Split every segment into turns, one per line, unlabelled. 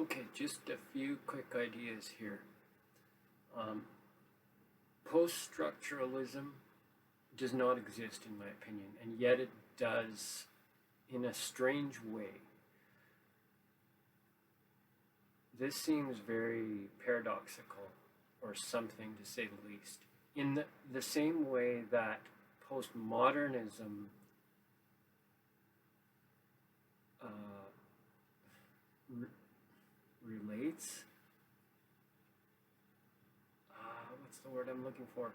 Okay, just a few quick ideas here. Post-structuralism does not exist in my opinion, and yet it does in a strange way. This seems very paradoxical, or something to say the least. In the same way that postmodernism relates, what's the word I'm looking for,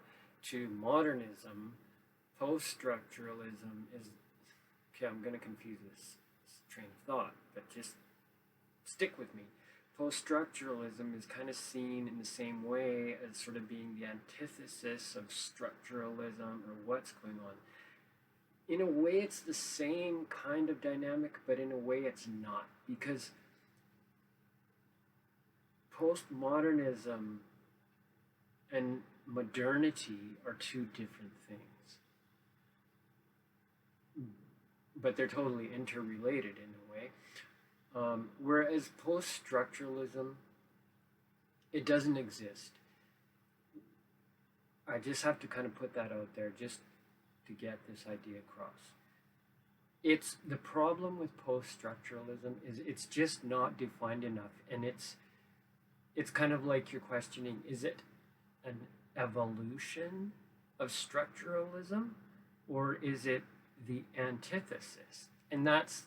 to modernism, post-structuralism is, okay, I'm going to confuse this train of thought, but just stick with me. Post-structuralism is kind of seen in the same way as sort of being the antithesis of structuralism or what's going on. In a way, it's the same kind of dynamic, but in a way, it's not. Because postmodernism and modernity are two different things. But they're totally interrelated in a way. Whereas post-structuralism, it doesn't exist. I just have to kind of put that out there just to get this idea across. It's the problem with post-structuralism is it's just not defined enough, and it's kind of like you're questioning, is it an evolution of structuralism, or is it the antithesis? And that's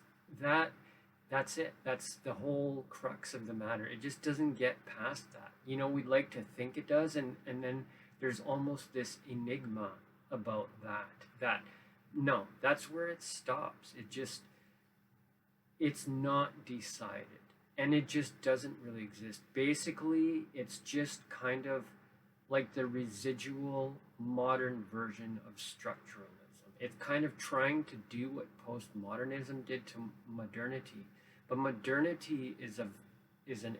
it. That's the whole crux of the matter. It just doesn't get past that. You know, we'd like to think it does, and then there's almost this enigma about that no, that's where it stops. It's not decided, and it just doesn't really exist. Basically, it's just kind of like the residual modern version of structuralism. It's kind of trying to do what postmodernism did to modernity. But modernity is an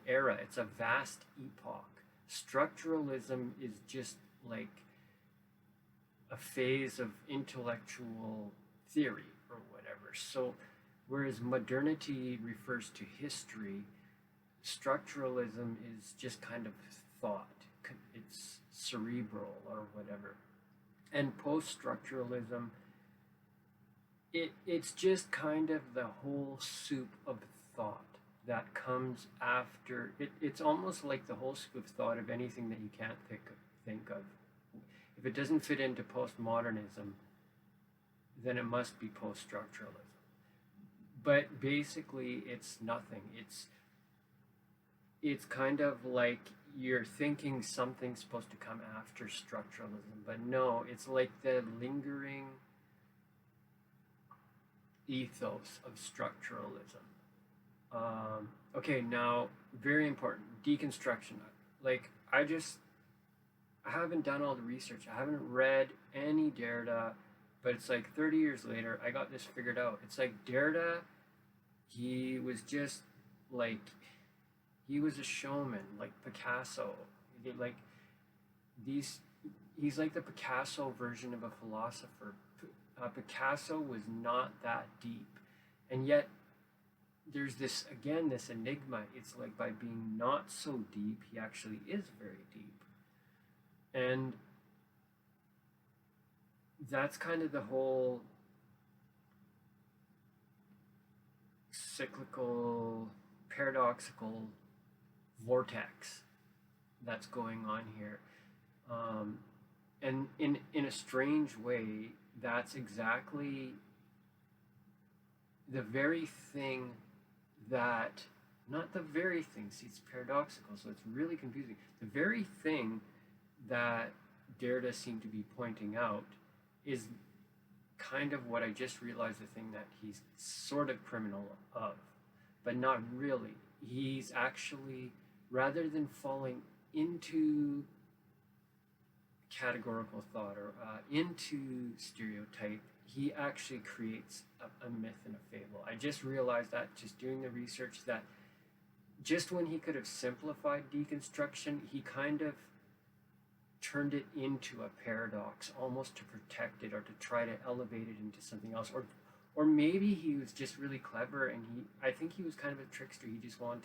era. It's a vast epoch. Structuralism is just like a phase of intellectual theory or whatever. So whereas modernity refers to history, structuralism is just kind of thought. It's cerebral or whatever. And post-structuralism, it's just kind of the whole soup of thought that comes after. It's almost like the whole soup of thought of anything that you can't think of. If it doesn't fit into postmodernism, then it must be post-structuralism. But basically, it's nothing. It's kind of like you're thinking something's supposed to come after structuralism, but no, it's like the lingering ethos of structuralism. Okay, now, very important, deconstruction. Like, I haven't done all the research. I haven't read any Derrida, but it's like 30 years later, I got this figured out. It's like Derrida, he was just like, he was a showman, like Picasso. He's like the Picasso version of a philosopher. Picasso was not that deep. And yet, there's this enigma. It's like by being not so deep, he actually is very deep. And that's kind of the whole cyclical, paradoxical vortex that's going on here. And in a strange way, that's exactly the very thing that, not the very thing, see, it's paradoxical, so it's really confusing. The very thing that Derrida seemed to be pointing out is kind of what I just realized, the thing that he's sort of criminal of, but not really. He's actually, rather than falling into categorical thought or into stereotype, he actually creates a myth and a fable. I just realized that just doing the research, that just when he could have simplified deconstruction, he kind of turned it into a paradox, almost to protect it or to try to elevate it into something else. Or maybe he was just really clever, and I think he was kind of a trickster. He just wanted